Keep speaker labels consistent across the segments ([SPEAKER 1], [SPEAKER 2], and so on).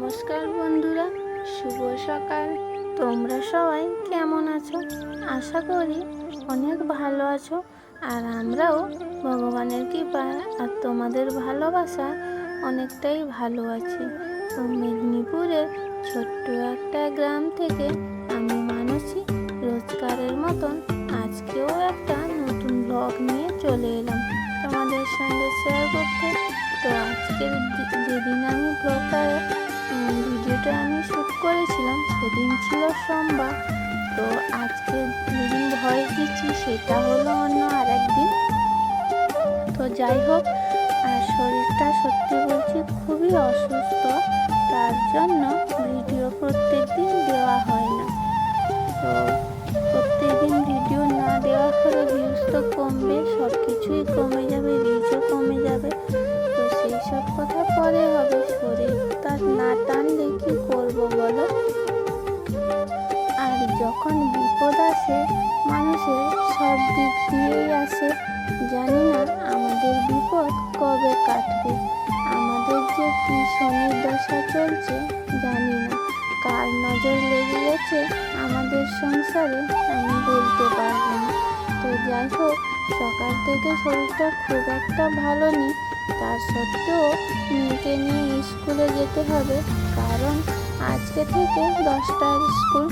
[SPEAKER 1] নমস্কার বন্ধুরা, শুভ সকাল। তোমরা সবাই কেমন আছো? আশা করি অনেক ভালো আছো। আর আমরাও ভগবানের কৃপায় আর তোমাদের ভালোবাসা অনেকটাই ভালো আছি। তো মেদিনীপুরের ছোট্ট একটা গ্রাম থেকে আমি মানসী রোজকারের মতন আজকেও একটা নতুন ব্লগ নিয়ে চলে এলাম তোমাদের সঙ্গে শেয়ার করতে। তো আজকের যেদিন আমি ভিডিওটা আমি শ্যুট করেছিলাম সেদিন ছিল সোমবার। তো আজকে যেদিন ভয়েস দিচ্ছি সেটা হলো অন্য আরেক দিন। তো যাই হোক, আর শরীরটা সত্যি বলছি খুবই অসুস্থ, তার জন্য ভিডিও প্রত্যেক দিন দেওয়া হয় না। তো প্রত্যেক দিন ভিডিও না দেওয়া হলে ভিউজ তো কমবে, সব কিছুই কমে যাবে, রিচও কমে যাবে। তো সেই সব কথা পরে হবে, শরীরটা না টানলে কি করবো বলো। আর যখন বিপদ আসে মানুষের সব দিক দিয়েই আসে, জানি না আমাদের বিপদ কবে কাটবে, আমাদের যে কি শনির দশা চলছে জানি না, কার নজর লেগে গেছে আমাদের সংসারে আমি বলতে পারবো না। তো যাই হোক, সকাল থেকে শরীরটা খুব একটা ভালো নেই, তার সত্ত্বেও মেয়েকে নিয়ে স্কুলে যেতে হবে, কারণ আজকে থেকে 10টার স্কুল।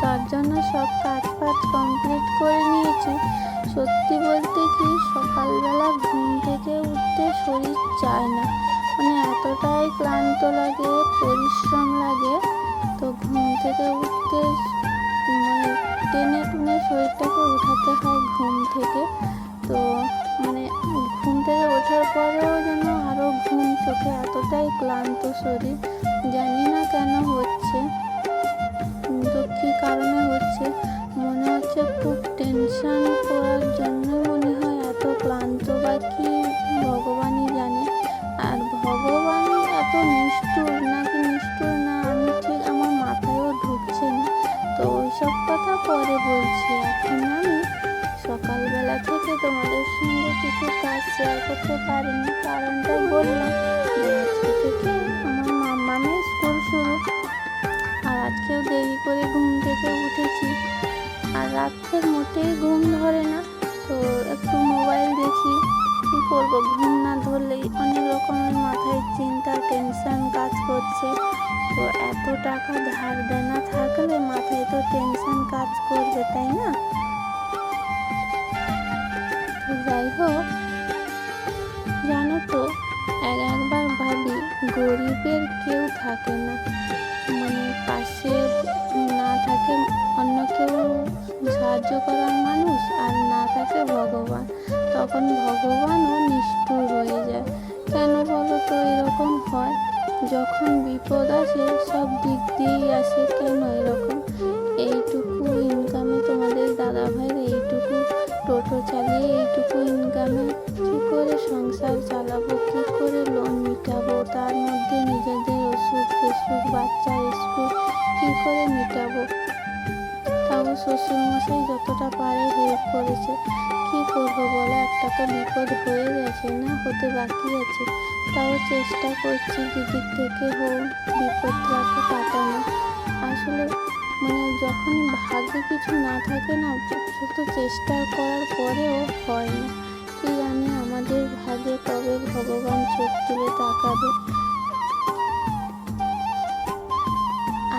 [SPEAKER 1] তার জন্য সব কাজ কমপ্লিট করে নিয়েছি। সত্যি বলতে কি, সকালবেলা ঘুম থেকে উঠতে শরীর চায় না, মানে এতটাই ক্লান্ত লাগে, পরিশ্রম লাগে। তো ঘুম থেকে উঠতে মানে টেনে টুনে শরীরটাকে উঠাতে হয় ঘুম থেকে। তো মানে ঘুম থেকে ওঠার পরেও যেন আরও ঘুম চোখে, এতটাই ক্লান্ত শরীর, জানি না কেন হচ্ছে। তো কী কারণে হচ্ছে মনে হচ্ছে, খুব টেনশন করার জন্য মনে হয় এত ক্লান্ত, বা কি ভগবানই জানে। আর ভগবান এত নিষ্ঠুর নাকি নিষ্ঠুর না, আমি ঠিক আমার মাথায়ও ঢুকছে না। তো ওইসব কথা পরে বলছি, এখন আমি সকালবেলা থেকে তোমাদের সঙ্গে কিছু কাজ শেয়ার করতে পারিনি, কারণটা বললাম। আজকে থেকে আমার মামামের স্কুল শুরু, আর আজকেও দেরি করে ঘুম থেকে উঠেছি, আর রাত্রে মোটেই ঘুম ধরে না। তো একটু মোবাইল দেখি, কী করবো, ঘুম না ধরলেই অনেক রকমের মাথায় চিন্তা টেনশন কাজ করছে। তো এত টাকা ধার দেনা থাকলে মাথায় তো টেনশন কাজ করবে, তাই না? তো যাই হোক, জানো তো, একবার ভাবি গরিবের কেউ থাকে না, মানে পাশে না থাকে অন্য কেউ সাহায্য করার মানুষ, আর না থাকে ভগবান, তখন ভগবানও নিষ্ঠুর হয়ে যায়। কেন বলো তো এরকম হয়? যখন বিপদ আসে সব দিক দিয়েই আসে, কেন এরকম? এইটুকু ইনকামে তোমাদের দাদাভাইয়ের এইটুকু টোটো চালিয়ে এইটুকু ইনকামে কী করে সংসার চালাবো, কী করে লোন মিটাবো, তার মধ্যে নিজেদের ওষুধ ফেসুক, বাচ্চার স্কুল কী করে মিটাবো। তাও শ্বশুরমশাই যতটা পারে হেল্প করেছে, কী করবো বলো, একটা তো বিপদ হয়ে গেছে, না হতে বাকি আছে, তাও চেষ্টা করছি যেদিক থেকে হোক বিপদটাকে কাটানো। আসলে মানে যখনই ভাগ্যে কিছু না থাকে না, যত চেষ্টা করার পরেও হয় না, কি জানি আমাদের ভাগ্যে কবে ভগবান চোখ তুলে তাকাবে।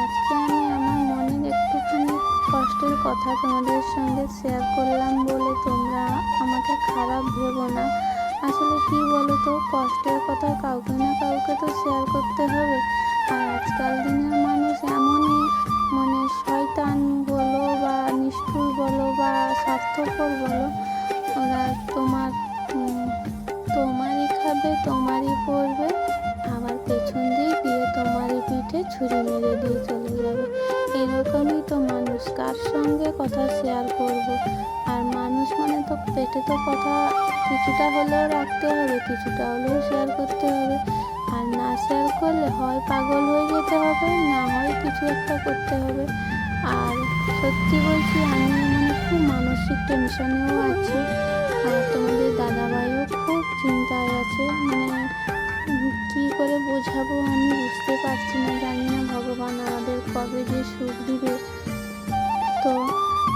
[SPEAKER 1] আজকে আমি আমার মনের একটুখানি কষ্টের কথা তোমাদের সঙ্গে শেয়ার করলাম বলে তোমরা আমাকে খারাপ ভেবো না। আসলে কি বলো তো, কষ্টের কথা কাউকে না কাউকে তো শেয়ার করতে হবে। আর আজকাল দিনের মানুষ এমনই, মানে শয়তান বলো বা নিষ্ঠুর বলো বা স্বার্থপর বলো, ওরা তোমারই খাবে, তোমারই পড়বে, আবার পেছন দিয়ে গিয়ে তোমারই পিঠে ছুরি মেরে দিয়ে চলে যাবে। এরকমই তো মানুষ, কার সঙ্গে কথা শেয়ার করব। আর মানুষ মানে তো পেটে তো কথা কিছুটা হলেও রাখতে হবে, কিছুটা হলেও শেয়ার করতে হবে। আর না শেয়ার করলে হয় পাগল হয়ে যেতে হবে, না হয় কিছু একটা করতে হবে। আর সত্যি বলছি, আমি মানে খুব মানসিক টেনশনেও আছি, আর তোমাদের দাদাভাইও খুব চিন্তায় আছে, মানে কী করে বোঝাবো আমি বুঝতে পারছি না, জানি না ভগবান আমাদের কবে যে সুখ দিবে। তো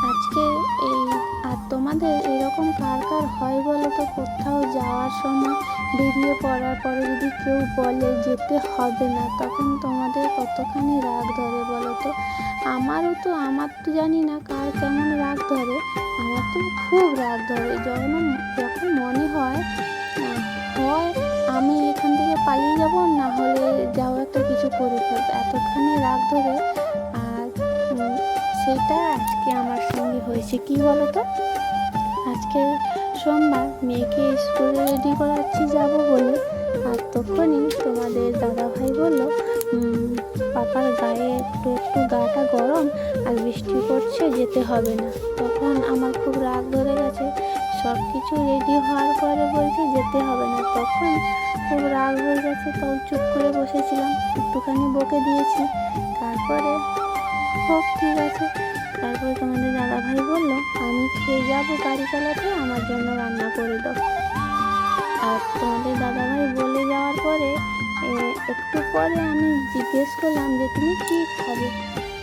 [SPEAKER 1] আজকে এই আর তোমাদের এরকম কার কার হয় বলো তো, কোথাও যাওয়ার সময় বেরিয়ে পড়ার পরে যদি কেউ বলে যেতে হবে না, তখন তোমাদের কতখানি রাগ ধরে বলো তো। আমার তো জানি না কার কেমন রাগ ধরে, আমার তো খুব রাগ ধরে যখন মনে হয় আমি এখান থেকে পালিয়ে যাব, না হলে যাও একটা কিছু করে ফেলবো, এতখানি রাগ ধরে। আর সেটা আজকে আমার সঙ্গে হয়েছে। কি বলো তো, আজকে সোমবার, মেয়েকে স্কুলে রেডি করাচ্ছি যাব বলে, আর তখনই তোমাদের দাদাভাই বলল পাপার গায়ে একটু গাটা গরম আর বৃষ্টি পড়ছে, যেতে হবে না। তখন আমার খুব রাগ ধরে গেছে, সব কিছু রেডি হওয়ার পরে বলছে যেতে হবে না, তখন খুব রাগ হয়ে গেছে। তখন চুপ করে বসেছিলাম, একটুখানি বকে দিয়েছি। তারপরে হোক ঠিক আছে, তারপরে তোমাদের দাদাভাই বলল আমি খেয়ে যাবো গাড়ি চালাতে, আমার জন্য রান্না করে দাও। আর তোমাদের দাদাভাই বলে যাওয়ার পরে একটু পরে আমি জিজ্ঞেস করলাম যে তুমি কী খাবে,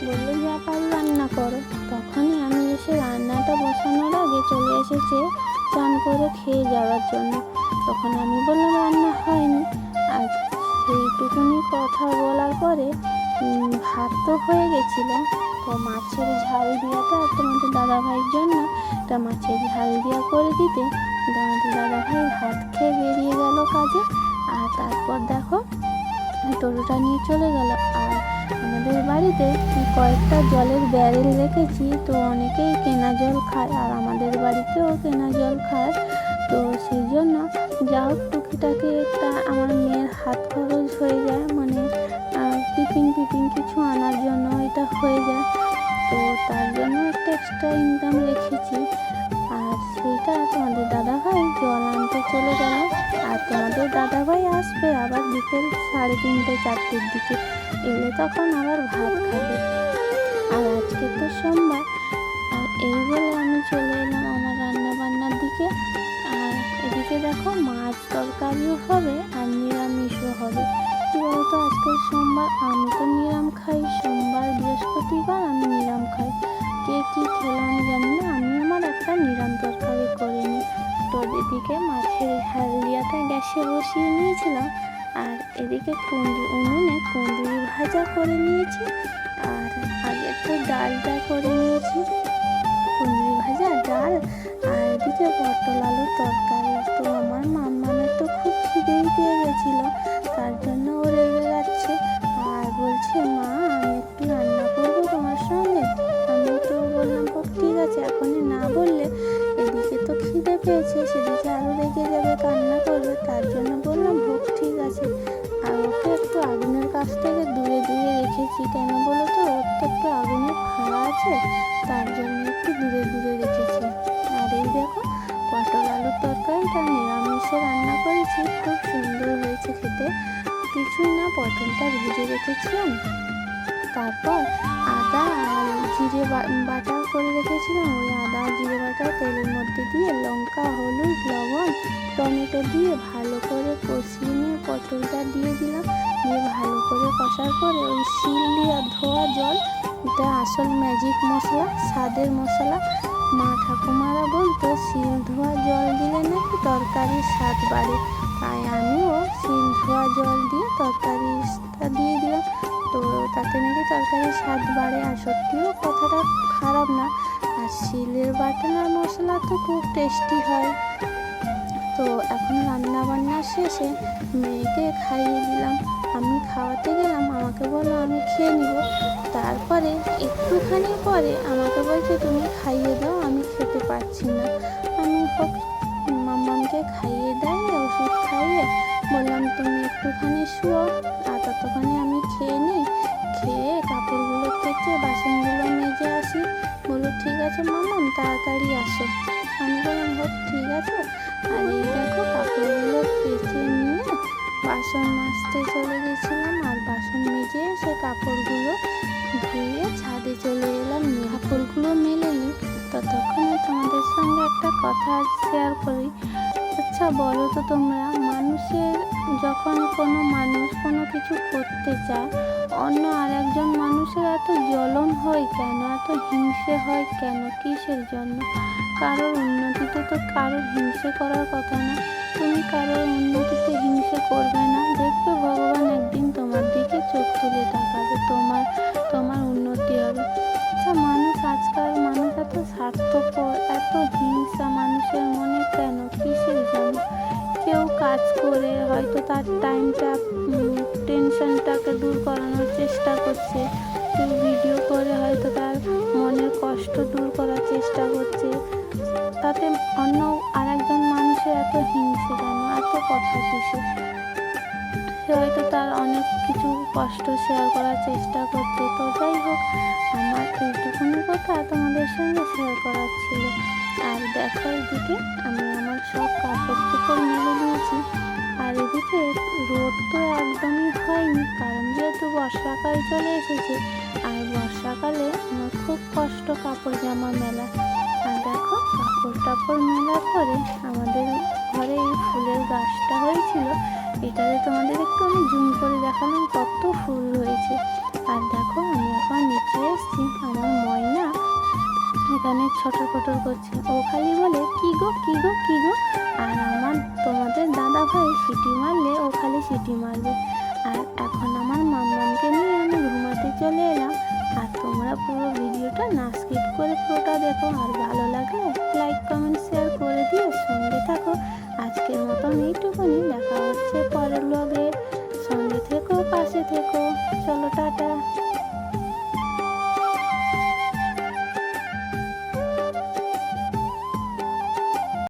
[SPEAKER 1] বললো যা পারি রান্না করো। তখনই আমি এসে রান্নাটা বসানোর আগে চলে এসেছে চান করে খেয়ে যাওয়ার জন্য। তখন আমি বললাম রান্না হয়নি। আর সেইটুকুনি কথা বলার পরে ভাত তো হয়ে গেছিলো, তো মাছের ঝাল দিয়াটা তোমাদের দাদাভাইয়ের জন্য একটা মাছের ঝাল দিয়া করে দিতে তোমাদের দাদাভাই ভাত খেয়ে বেরিয়ে গেল কাজে। আর তারপর দেখো টোটোটা নিয়ে চলে গেল। আর আমাদের বাড়িতে কয়েকটা জলের ব্যারেল রেখেছি, তো অনেকেই কেনা জল খায়, আর আমাদের বাড়িতেও কেনা জল খায়। তো সেই জন্য যা হোক টুকিটাকি একটা আমার মেয়ের হাত খরচ হয়ে যায়, মানে টিফিন কিছু আনার জন্য এটা হয়ে যায়। তো তার জন্য একটা এক্সট্রা ইনকাম রেখেছি। আর সেইটা তোমাদের দাদাভাই জল আনতে চলে গেল। আর তোমাদের দাদাভাই আসবে আবার বিকেল 3:30 4টের দিকে, এলে তখন আবার ভাত খাবে। আর আজকে তো সোমবার। আর এই বলে আমি চলে এলাম আমার রান্না বান্নার দিকে। আর এদিকে দেখো মাছ তরকারিও হবে আর নিরামিষও হবে। কী বলতো, আজকে সোমবার, আমি তো নিরাম খাই, সোমবার বৃহস্পতিবার আমি নিরাম খাই। কে কী খেলো আমি জানি না, আমি আমার একটা নিরাম তরকারি করে নিই। তো এদিকে মাছের ঝাল দিয়াটা গ্যাসে বসিয়ে নিয়েছিলাম, আর এদিকে উনুনে কুঁদরি ভাজা করে নিয়েছি। আর আগে তো ডালটা করে নিয়েছি, কুঁদরি ভাজা, ডাল, আর এদিকে পটল আলুর তরকারি। তো আমার মাম্মামের তো খুব খিদেই পেয়ে গেছিলো, তার জন্য ও রেগে যাচ্ছে আর বলছে মা আমি একটু রান্না করবো তোমার সঙ্গে। আমি তো বললাম হোক ঠিক আছে, এখনই না বললে এদিকে তো খিদে পেয়েছে, সেদিকে আরও রেগে যাবে, কান্না করবে, তার জন্য বললাম হোক ঠিক আছে। আর ওকে একটু আগুনের কাছ থেকে দূরে রেখেছি, কেন বলো তো, ওর তো একটু আগুনের ফাঁড়া আছে, তার জন্য একটু দূরে রেখেছি। আর এই দেখো পটল আলুর তরকারিটা নিরামিষে রান্না করেছি, খুব সুন্দর হয়েছে খেতে। কিছুই না, পটলটা ভেজে রেখেছিলাম, তারপর আদা আর জিরে বাটা করে রেখেছিলাম, ওই আদা জিরে বাটা তেলের মধ্যে দিয়ে লঙ্কা হলুদ লবণ টমেটো দিয়ে ভালো করে কষিয়ে নিয়ে পটলটা দিয়ে দিলাম, দিয়ে ভালো করে কষার পরে ওই শিল দিয়ে ধোয়া জল, এটা আসল ম্যাজিক মশলা, স্বাদের মশলা। মা ঠাকুমারা বলতো শিল ধোয়া জল দিলে নাকি তরকারির স্বাদ বাড়ে, তাই আমিও শিল ধোয়া জল দিয়ে তরকারিটা দিয়ে দিলাম। তো তাতে নাকি তরকারির স্বাদ বাড়ে, আর সত্যিও কথাটা খারাপ না। আর শিলের বাটনার মশলা তো খুব টেস্টি হয়। তো এখন রান্না বান্না শেষে মেয়েকে খাইয়ে দিলাম, আমি খাওয়াতে গেলাম, আমাকে বললো আমি খেয়ে নিব। তারপরে একটুখানি পরে আমাকে বলছে তুমি খাইয়ে দাও, আমি খেতে পারছি না। আমি হোক মাম্মামকে খাইয়ে দেয়, ওষুধ খাইয়ে বললাম তুমি একটুখানি শুও, আর ততক্ষণে আমি খেয়ে নিই, খেয়ে কাপড়গুলো কেচে বাসনগুলো মেজে আসি। বললো ঠিক আছে মাম্মাম তাড়াতাড়ি আসো। আমি বললাম হোক ঠিক আছে। আর এই দেখো কাপড়গুলো কেচে নিয়ে বাসন মাজতে চলে গেছিলাম, আর বাসন মেজে সে কাপড়গুলো ধুয়ে ছাদে চলে এলাম, কাপড়গুলো মেলে নিই। ততক্ষণে তোমাদের সঙ্গে একটা কথা শেয়ার করি। আচ্ছা বলো তো তোমরা, মানুষের যখন কোনো মানুষ কোনো কিছু করতে চায়, অন্য আরেকজন মানুষের এত জ্বলন হয় কেন, এত হিংসে হয় কেন, কিসের জন্য? কারোর উন্নতিতে তো কারোর হিংসে করার কথা না। তুমি কারোর উন্নতিতে হিংসে করবে না, দেখবে ভগবান একদিন তোমার দিকে চোখ তুলে তাকাবে, তোমার উন্নতি হবে। আচ্ছা, আজকাল মানুষ এত স্বার্থপর, এত হিংসা মানুষের মনে কেন, কিসের জন্য? কেউ কাজ করে হয়তো তার টাইমটা, টেনশনটাকে দূর করানোর চেষ্টা করছে, কেউ ভিডিও করে হয়তো তার মনের কষ্ট দূর করার চেষ্টা করছে, তাতে অন্য আরেকজন মানুষের এত হিংসে কেন, এত কথা কিসে? সে হয়তো তার অনেক কিছু কষ্ট শেয়ার করার চেষ্টা করছে। তো যাই হোক, আমার এইটুকুনি কথা তোমাদের সঙ্গে শেয়ার করার ছিল। আর দেখো, এদিকে আমি আমার সব কাপড় চোপড় মেলে দিয়েছি। আর এদিকে রোদ তো একদমই হয়নি, কারণ যেহেতু বর্ষাকাল চলে এসেছে, আর বর্ষাকালে আমার খুব কষ্ট কাপড় জামা মেলা। আর দেখো, কাপড় টাপড় মেলার পরে আমাদের ঘরে এই ফুলের গাছটা হয়েছিল, এটাতে তোমাদের একটু আমি জুম করে দেখালাম কত ফুল হয়েছে। আর দেখো, আমি এখন নিচে এসেছি, আমার ময়না এখানে ছটর করছে, ও খালি বলে কি গো কি গো কি গো। আর তোমাদের দাদা ভাই সিটি মারলে ও খালি সিটি মারবে। আর এখন আমার মাম্মামকে নিয়ে আমি ঘুমাতে চলে এলাম। আর তোমরা পুরো ভিডিওটা না স্কিপ করে পুরোটা দেখো, আর ভালো লাগলে লাইক কমেন্ট শেয়ার করে দিয়ে সঙ্গে থাকো।